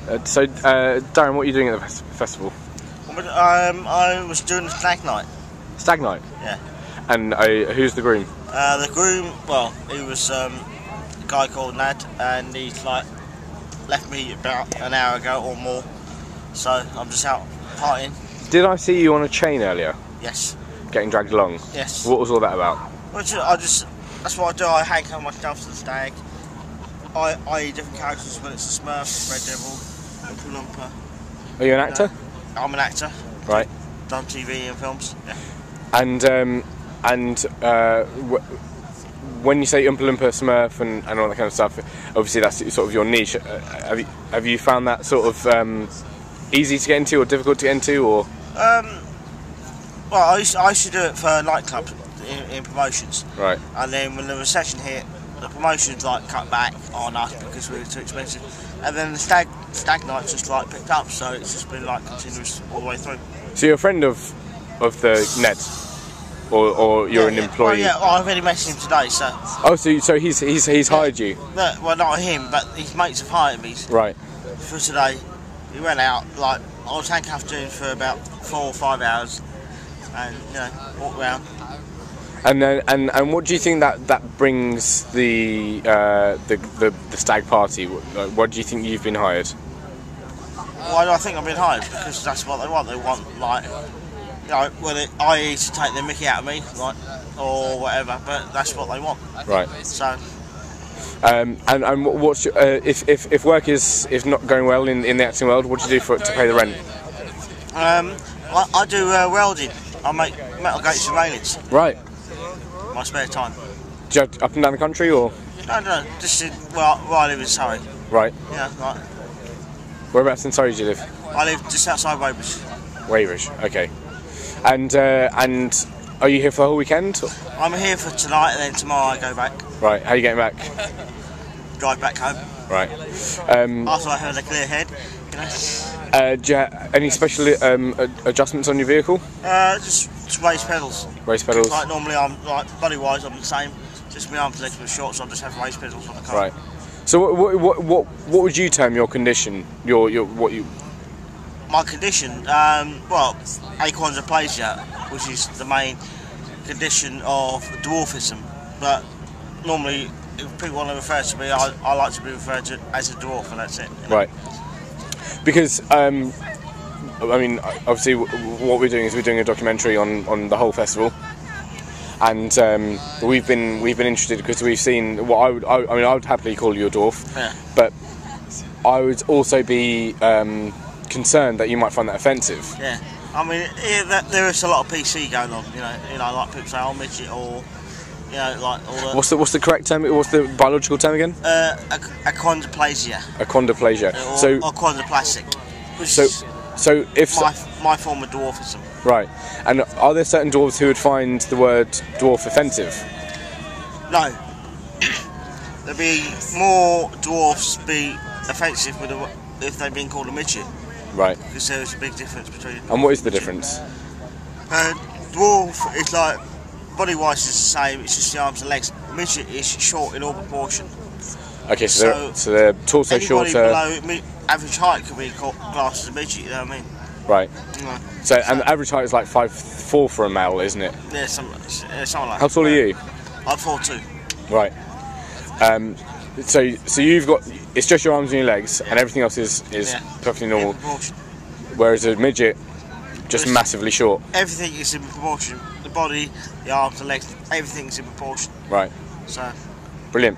Darren, what are you doing at the festival? I was doing a stag night. Stag night? Yeah. And who's the groom? The groom, well, he was a guy called Nad, and he's like left me about an hour ago or more. So I'm just out partying. Did I see you on a chain earlier? Yes. Getting dragged along? Yes. What was all that about? Well, that's what I do. I hang myself to the stag. I eat different characters, when it's a Smurf, Red Devil, Oompa Loompa. Are you an actor? I'm an actor. Right. Done TV and films. Yeah. And when you say Oompa Loompa, Smurf, and all that kind of stuff, obviously that's sort of your niche. Have you found that sort of easy to get into or difficult to get into, or? Well, I used to do it for nightclubs in promotions. Right. And then when the recession hit, the promotions like cut back on us because we were too expensive. And then the stag nights just like picked up, so it's just been like continuous all the way through. So you're a friend of the Ned, or you're an employee? Well, I've already met him today, so. Oh, so he's hired you? No, well, not him, but his mates have hired me. Right. For today, he went out like I was handcuffed to him for about 4 or 5 hours, and walked around. And what do you think that brings the stag party? What do you think you've been hired? Why do I think I've been hired? Because that's what they want. They want like, i.e. to take the mickey out of me, like, or whatever. But that's what they want. Right. So. And what's your, if work is not going well in the acting world, what do you do to pay the rent? I do welding. I make metal gates and railings. Right. My spare time. Do you have up and down the country, or? No, just where I live in Surrey. Right. Yeah, right. Whereabouts in Surrey do you live? I live just outside Weybridge. Weybridge, okay. And are you here for the whole weekend? I'm here for tonight, and then tomorrow I go back. Right. How are you getting back? Drive back home. Right. After I have a clear head, do you have any special adjustments on your vehicle? Just raised pedals. Raised pedals. Like normally, I'm like body-wise, I'm the same. Just my arms, legs were short, so I just have raised pedals on the car. Right. So what would you term your condition? My condition? Well, achondroplasia, which is the main condition of dwarfism. But normally, if people want to refer to me, I like to be referred to as a dwarf, and that's it. Right. Because I mean, obviously, what we're doing is we're doing a documentary on the whole festival, and we've been interested because we've seen what I would happily call you a dwarf, yeah. But I would also be concerned that you might find that offensive. Yeah. I mean, there is a lot of PC going on. Like people say, "Oh, midget," or like all the. What's the correct term? What's the biological term again? Achondroplasia. Achondroplasia. Or achondroplastic. So if my form of dwarfism. Right. And are there certain dwarves who would find the word dwarf offensive? No. There'd be more dwarfs be offensive if they've been called a midget. Right. Because there's a big difference between. And what is the difference? Dwarf is like body-wise is the same. It's just the arms and legs. Midget is short in all proportion. Okay, so they're torso shorter. Anybody below average height could be classed as a midget. You know what I mean? Right. So and the average height is like 5'4" for a male, isn't it? Yeah, something like that. How tall are you? I'm 4'2". Right. So you've got, it's just your arms and your legs, and everything else is perfectly normal. Whereas a midget, just massively short. Everything is in proportion. The body, the arms, the legs, everything's in proportion. Right. So. Brilliant.